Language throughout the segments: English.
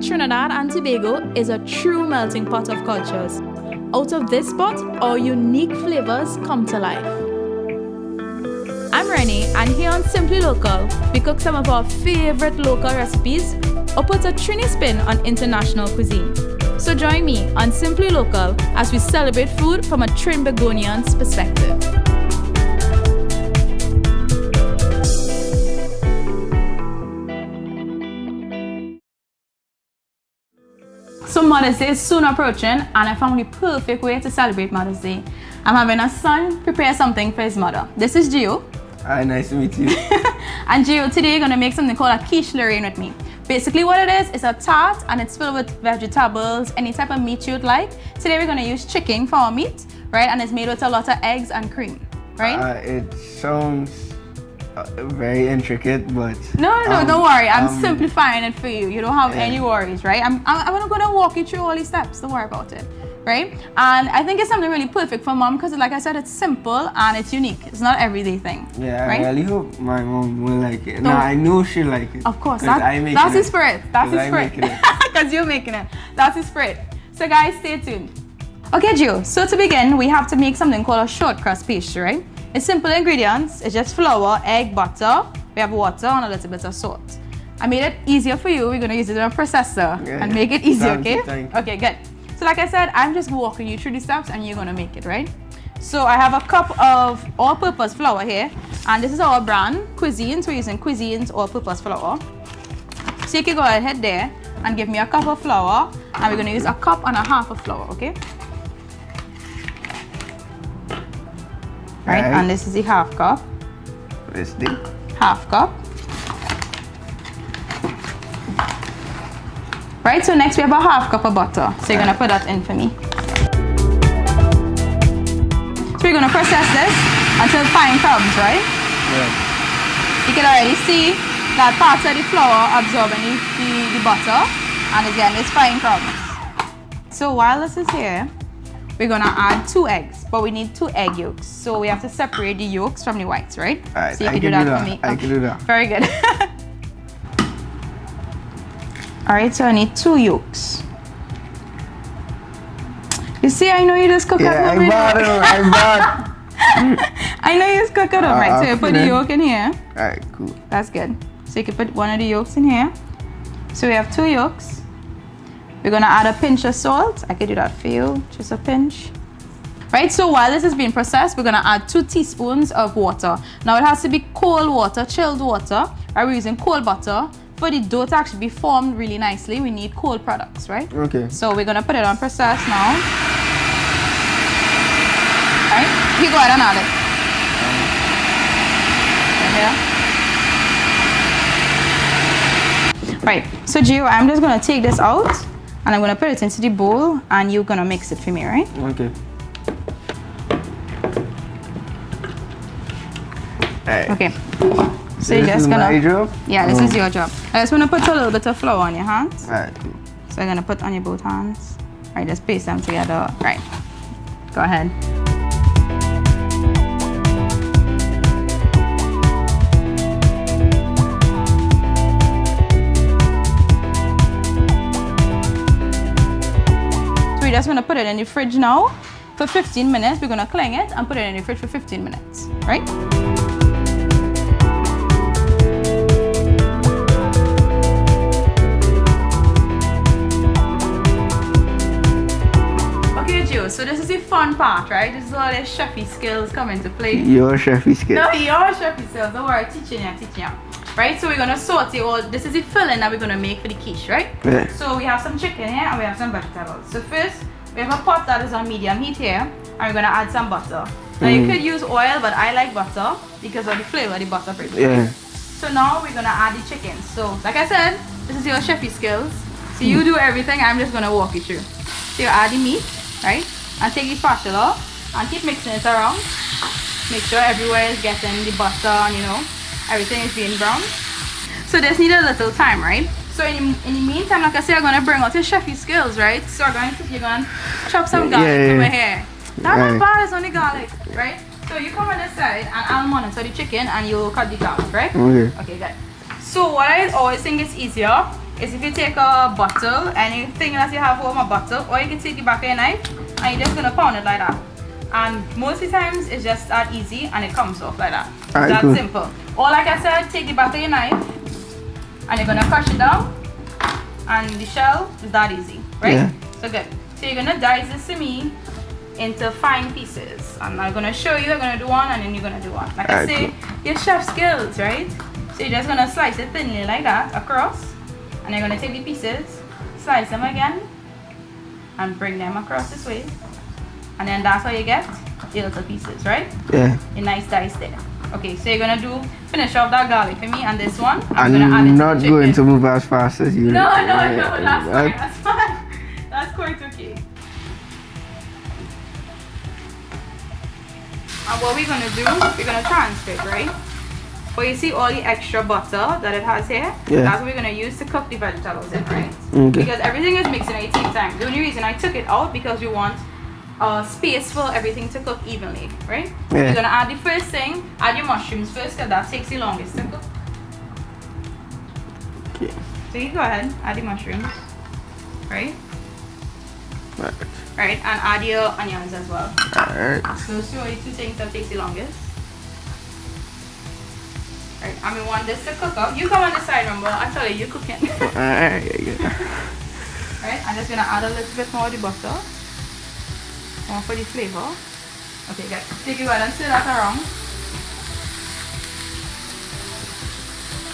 Trinidad and Tobago is a true melting pot of cultures. Out of this pot, our unique flavors come to life. I'm Renee, and here on Simply Local, we cook some of our favorite local recipes or put a Trini spin on international cuisine. So join me on Simply Local as we celebrate food from a Trinbagonian's perspective. So Mother's Day is soon approaching, and I found the perfect way to celebrate Mother's Day. I'm having a son prepare something for his mother. This is Gio. Hi, nice to meet you. And Gio, today you're gonna make something called a quiche Lorraine with me. Basically what it is a tart, and it's filled with vegetables, any type of meat you'd like. Today we're gonna use chicken for our meat, right? And it's made with a lot of eggs and cream, right? It sounds very intricate, but no, don't worry. I'm simplifying it for you. You don't have any worries, right? I'm gonna walk you through all these steps. Don't worry about it, right? And I think it's something really perfect for mom because, like I said, it's simple and it's unique. It's not an everyday thing. Yeah, right? I really hope my mom will like it. No, I know she'll like it. Of course, that's the spirit. That's the spirit. Because you're making it. That's the spirit. So guys, stay tuned. Okay, Gio. So to begin, we have to make something called a short crust pastry, right? It's simple ingredients. It's just flour, egg, butter. We have water and a little bit of salt. I made it easier for you. We're gonna use it in a processor and make it easier, okay? Okay, good. So like I said, I'm just walking you through the steps and you're gonna make it, right? So I have a cup of all-purpose flour here, and this is our brand, Cuisines. We're using Cuisines all-purpose flour. So you can go ahead there and give me a cup of flour, and we're gonna use a cup and a half of flour, okay? Right, and this is the half cup. This thing? Half cup. Right, so next we have a half cup of butter. So you're gonna put that in for me. So we're gonna process this until fine crumbs, right? Yeah. You can already see that parts of the flour absorbing the butter, and again, it's fine crumbs. So while this is here, we're gonna add 2 eggs, but we need 2 egg yolks. So we have to separate the yolks from the whites, right? Alright, so you can do that for me. I can do that. Very good. Alright, so I need 2 yolks. You see, I know you just cook up. I'm bad. I know you just cook it up, right? So you put the yolk in here. Alright, cool. That's good. So you can put one of the yolks in here. So we have 2 yolks. We're gonna add a pinch of salt. I could do that for you, just a pinch. Right, so while this is being processed, we're gonna add 2 teaspoons of water. Now it has to be cold water, chilled water. Right, we're using cold butter. For the dough to actually be formed really nicely, we need cold products, right? Okay. So we're gonna put it on process now. Right, you go ahead and add it. Right, so Gio, I'm just gonna take this out and I'm gonna put it into the bowl and you're gonna mix it for me, right? Okay. Alright. Okay. So you're just gonna. My job? Yeah, this is your job. I just wanna put a little bit of flour on your hands. Alright, cool. So I'm gonna put on your both hands. Right, just paste them together. Right. Go ahead. We're just gonna put it in the fridge now for 15 minutes. We're gonna cling it and put it in the fridge for 15 minutes, right? Okay, Gio, so this is the fun part, right? This is all the chefy skills come into play. Your chefy skills. No, your chefy skills. Don't worry, teaching you. Right, so we're gonna saute all. This is the filling that we're gonna make for the quiche, right? Yeah. So we have some chicken here and we have some vegetables. So first, we have a pot that is on medium heat here, and we're gonna add some butter. Now you could use oil, but I like butter because of the flavor the butter brings. Yeah. So now we're gonna add the chicken. So like I said, this is your chefy skills. So you do everything. I'm just gonna walk you through. So you add the meat, right? And take the spatula and keep mixing it around. Make sure everywhere is getting the butter and everything is being browned. So this needs a little time, right? So in the meantime, like I said, I'm gonna bring out your chefy skills, right? So you're gonna chop some garlic over here. That's not bad, it's only garlic, right? So you come on this side and I'll monitor the chicken and you'll cut the garlic, right? Okay. Okay, good. So what I always think is easier is if you take a bottle, anything that you have home, a bottle, or you can take the back of your knife and you're just gonna pound it like that. And most of the times it's just that easy and it comes off like that. That's cool. Simple. Or like I said, take the back of your knife and you're gonna crush it down, and the shell is that easy, right? Yeah. So good. So you're gonna dice this to me into fine pieces. I'm gonna show you, I'm gonna do one and then you're gonna do one. Like I say, your chef skills, right? So you're just gonna slice it thinly like that across, and you're gonna take the pieces, slice them again, and bring them across this way. And then that's how you get your little pieces, right? Yeah. A nice dice there. Okay, so you're gonna finish off that garlic for me, and this one I'm gonna add it not to going to move as fast as you. No, that's fine, that's fine. That's quite okay. And what we're gonna do, we're gonna transfer it, right? But you see all the extra butter that it has here? Yeah. That's what we're gonna use to cook the vegetables in, right? Okay. Because everything is mixing at the same time. The only reason I took it out because we want space for everything to cook evenly, right? Yeah. So you're gonna add the first thing, add your mushrooms first because that takes the longest to cook. Okay. So you go ahead, add the mushrooms, right? Right, and add your onions as well. Alright. So those are the two things that takes the longest. Right, and we want this to cook up. You come on this side, remember? I tell you, you cooking. Alright, Right, I'm just gonna add a little bit more of the butter. More for the flavor. Okay, good. Take it and stir that around.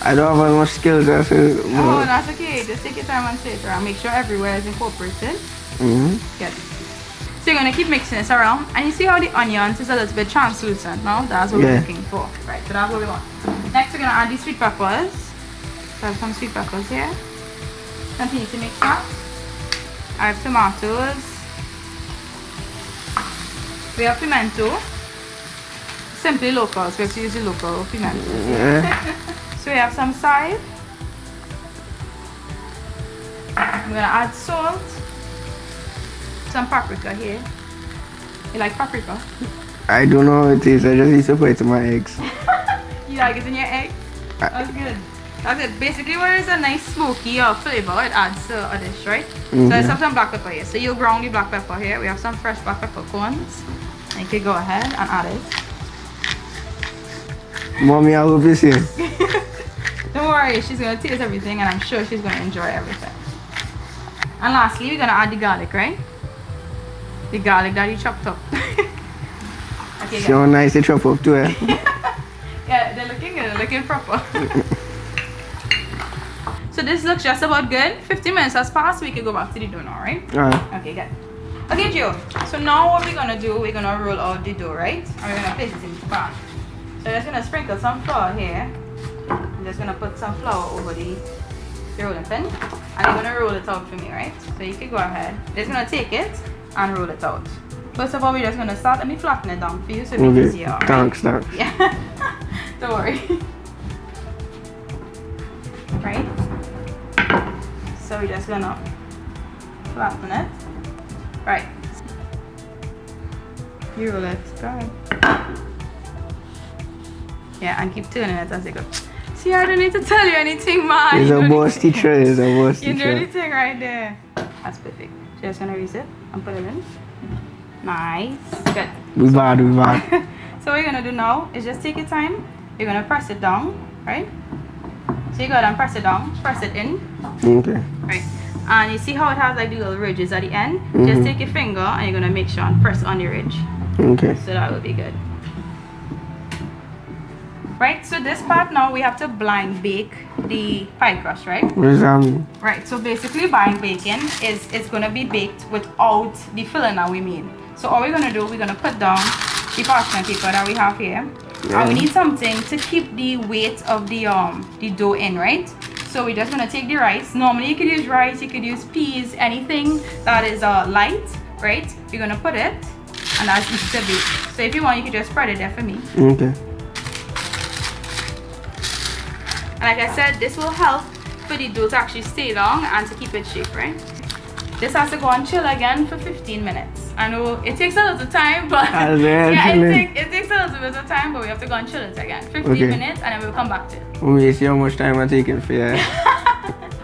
I don't have as much skills as you. Oh, that's okay. Just take your time and stir it around. Make sure everywhere is incorporated. Good. So you're gonna keep mixing this around, and you see how the onions is a little bit translucent now? That's what we're looking for. Right, so that's what we want. Next we're gonna add the sweet peppers. So I have some sweet peppers here. Continue to mix that. I have tomatoes. We have pimento. Simply local, so we have to use the local pimento. Yeah. So we have some side. I'm gonna add salt. Some paprika here. You like paprika? I don't know how it is. I just used to put it in my eggs. You like it in your eggs? That's good. That's it. Basically, when it's a nice smoky flavor, it adds to a dish, right? So let's have some black pepper here. So you ground the black pepper here. We have some fresh black pepper corns. And you can go ahead and add it. Mommy, I hope you see it. Don't worry, she's gonna taste everything, and I'm sure she's gonna enjoy everything. And lastly, we're gonna add the garlic, right? The garlic that you chopped up. Okay, so nice to chop up too, eh? Yeah, they're looking good, they're looking proper. So this looks just about good. 15 minutes has passed, so we can go back to the dough now, right? Alright. Okay, good. Okay, Joe. So now what we're gonna do, we're gonna roll out the dough, right? And we're gonna place it in the pan. So I'm just gonna sprinkle some flour here. I'm just gonna put some flour over the rolling pin, and you're gonna roll it out for me, right? So you can go ahead. Just gonna take it and roll it out. First of all, we're just gonna start. Let me flatten it down for you so it's easier. Right? Thanks. Yeah. Don't worry. Right? So we're just gonna flatten it. Right. You roll it. Go ahead. Yeah, and keep turning it as you go. See, I don't need to tell you anything, man. He's a boss teacher. He's a boss teacher. You do anything right there. That's perfect. So just gonna use it and put it in. Nice. Good. We bad. So what you're gonna do now is just take your time. You're gonna press it down, right? So you go ahead and press it down, press it in. Okay. Right. And you see how it has like the little ridges at the end? Just take your finger and you're gonna make sure and press on the ridge. Okay. So that will be good. Right, so this part now we have to blind bake the pie crust, right? What does that mean? Right, so basically blind baking is it's gonna be baked without the filling that we made. So all we're gonna do, we're gonna put down the parchment paper that we have here. Yeah. And we need something to keep the weight of the dough in, right? So we're just gonna take the rice. Normally you could use rice, you could use peas, anything that is light, right? We're gonna put it, and that's easy to bake. So if you want, you could just spread it there for me. Okay. And like I said, this will help for the dough to actually stay long and to keep it shaped, right? This has to go on chill again for 15 minutes. I know it takes a little time, but yeah, it takes a little bit of time, but we have to go and chill it again. 15 minutes, and then we'll come back to it. Let me see how much time I'm taking for you.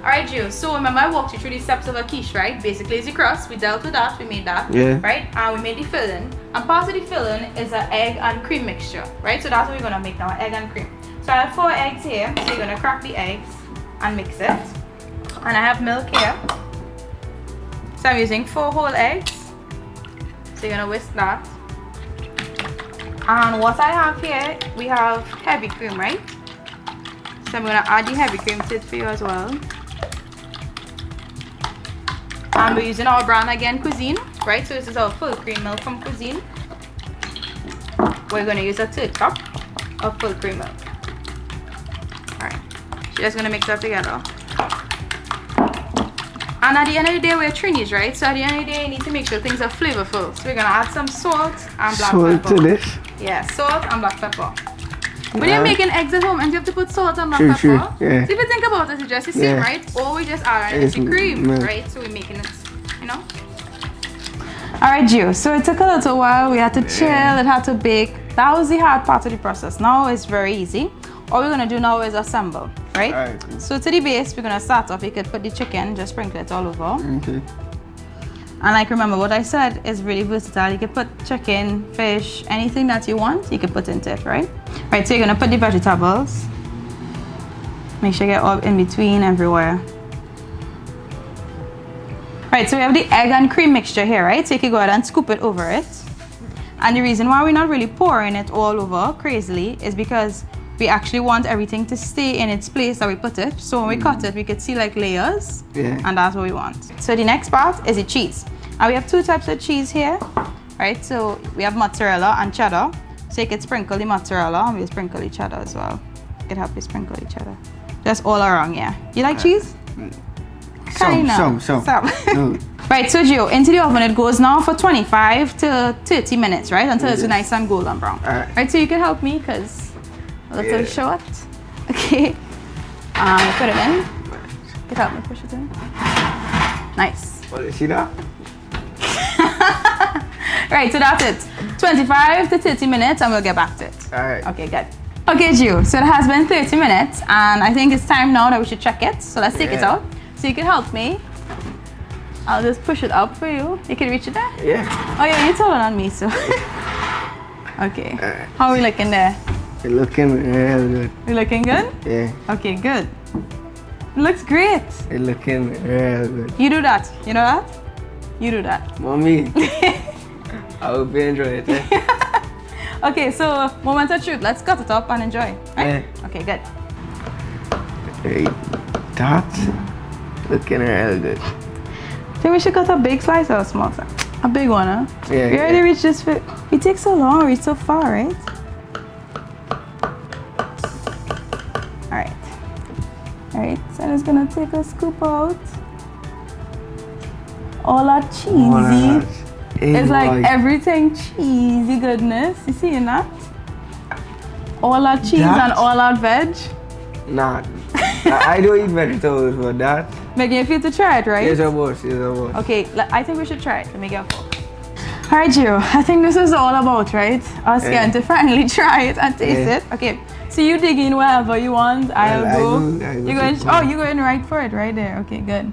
Alright, Gio, so remember I walked you through the steps of a quiche, right? Basically it's the crust, we dealt with that, we made that, right? And we made the filling. And part of the filling is an egg and cream mixture, right? So that's what we're gonna make now, egg and cream. So I have 4 eggs here, so you're gonna crack the eggs and mix it. And I have milk here. So I'm using 4 whole eggs. So you're gonna whisk that. And what I have here, we have heavy cream, right? So I'm gonna add the heavy cream to it for you as well. And we're using our brand again, Cuisine, right? So this is our full cream milk from Cuisine. We're gonna use a 1/3 cup of full cream milk. Alright, so just gonna mix that together. And at the end of the day, we're Trinis, right? So at the end of the day, you need to make sure things are flavorful. So we're gonna add some salt and black pepper. To this? Yeah, salt and black pepper. When you're making eggs at home and you have to put salt and black pepper, yeah. so if you think about it, it's just the same, right? Or we just add it to cream, right? So we're making it, you know? Alright, Gio, so it took a little while. We had to chill, it had to bake. That was the hard part of the process. Now it's very easy. All we're gonna do now is assemble, right? So to the base, we're gonna start off. You could put the chicken, just sprinkle it all over. Okay. And like remember what I said is really versatile. You could put chicken, fish, anything that you want, you could put into it, right? Right, so you're gonna put the vegetables. Make sure you get all in between everywhere. Right, so we have the egg and cream mixture here, right? So you can go ahead and scoop it over it. And the reason why we're not really pouring it all over crazily is because we actually want everything to stay in its place that we put it. So when we cut it, we could see like layers, and that's what we want. So the next part is the cheese. And we have 2 types of cheese here, right? So we have mozzarella and cheddar. So you could sprinkle the mozzarella and we'll sprinkle the cheddar as well. You could help you sprinkle the cheddar. Just all around, yeah. You like cheese? Some. No. Right, so Gio, into the oven it goes now for 25 to 30 minutes, right? Until it's nice and golden brown. Right, so you can help me because a little short. Okay. Put it in. You can help me push it in. Nice. Well, see that? Right, so that's it. 25 to 30 minutes and we'll get back to it. Alright. Okay, good. Okay, Gio, so it has been 30 minutes and I think it's time now that we should check it. So let's take it out. So you can help me. I'll just push it up for you. You can reach it there? Yeah. Oh yeah, you're taller than me, so. Okay. How are we looking there? You're looking real good. You're looking good? Yeah. Okay, good. It looks great. You're looking real good. You do that. You know that? You do that. Mommy. I hope you enjoy it. Okay, so moment of truth. Let's cut it up and enjoy. Right? Yeah. Okay, good. Hey, that's looking real good. I think we should cut a big slice or a small slice. A big one, huh? Yeah. We already reached this fit. We take so long to reach so far, right? Alright, so I'm just gonna take a scoop out. All that cheesy. It's like everything cheesy goodness. You seeing that? All that cheese and all that veg. Nah, I don't eat vegetables for that. Making you feel to try it, right? Yes, I was. Okay, I think we should try it. Let me get a fork. Alright, Gio, I think this is all about, right? Us getting to finally try it and taste it. Okay, so you dig in wherever you want. I'll go. You're going right for it, right there. Okay, good.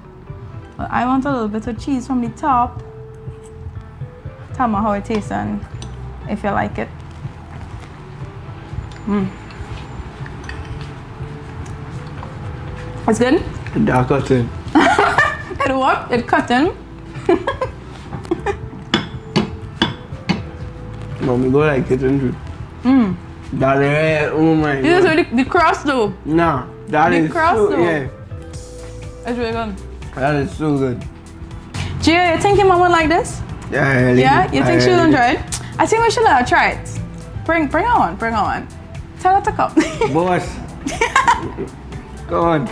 Well, I want a little bit of cheese from the top. Tell me how it tastes and if you like it. It's good? Dark cotton. It what? It cotton? Mommy go like it, isn't it? That is, oh my god. This is the crust though. Nah, that is so, yeah. It's really good. That is so good. Gio, you think your mom would like this? Yeah, You think she'll enjoy it? I think we should let her try it. Bring her on. Tell her to come. Boss. Go on.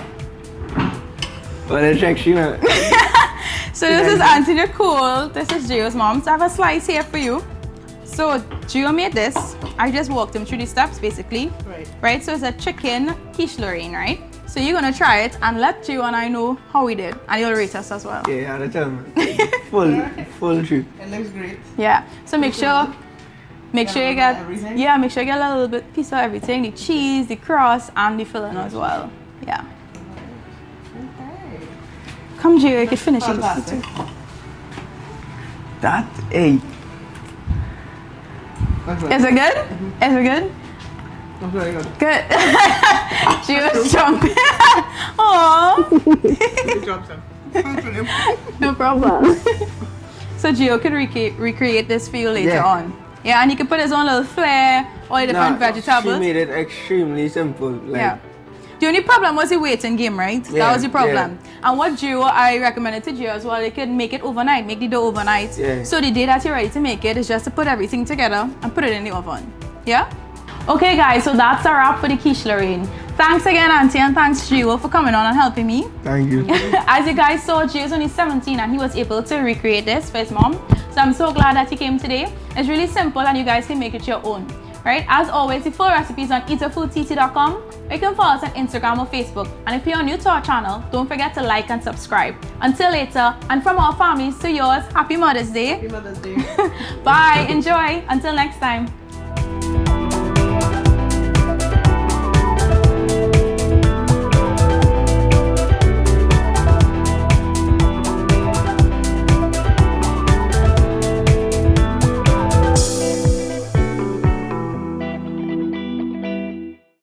Well, let's check Sheena. So this is Auntie Nicole. This is Gio's mom. So I have a slice here for you. So Gio made this. I just walked him through the steps basically. Right? So it's a chicken quiche Lorraine, right? So you're gonna try it and let Gio and I know how we did. And you'll rate us as well. Yeah, I'll tell me. Full truth. It looks great. Yeah. So make sure you get a little bit piece of everything. The cheese, the crust, and the filling as well. Yeah. Okay. Come, Gio, you can finish it. That, hey. Is it good? Is it good? That's very good. Good. Gio's jumping. Aww. No problem. So Gio can recreate this for you later on. Yeah, and he can put his own little flair, all the different vegetables. She made it extremely simple. Like, yeah. The only problem was the waiting game, right? Yeah, that was the problem. And what Gio, I recommended to Gio as well, they could make it overnight, make the dough overnight. Yeah. So the day that you're ready to make it is just to put everything together and put it in the oven. Yeah? Okay guys, so that's a wrap for the quiche Lorraine. Thanks again, Auntie, and thanks Gio for coming on and helping me. Thank you. As you guys saw, Gio's only 17 and he was able to recreate this for his mom. So I'm so glad that he came today. It's really simple and you guys can make it your own. Right? As always, the full recipes on eatahfoodtt.com. You can follow us on Instagram or Facebook. And if you're new to our channel, don't forget to like and subscribe. Until later, and from our families to yours, Happy Mother's Day. Happy Mother's Day. Bye. Enjoy. Until next time.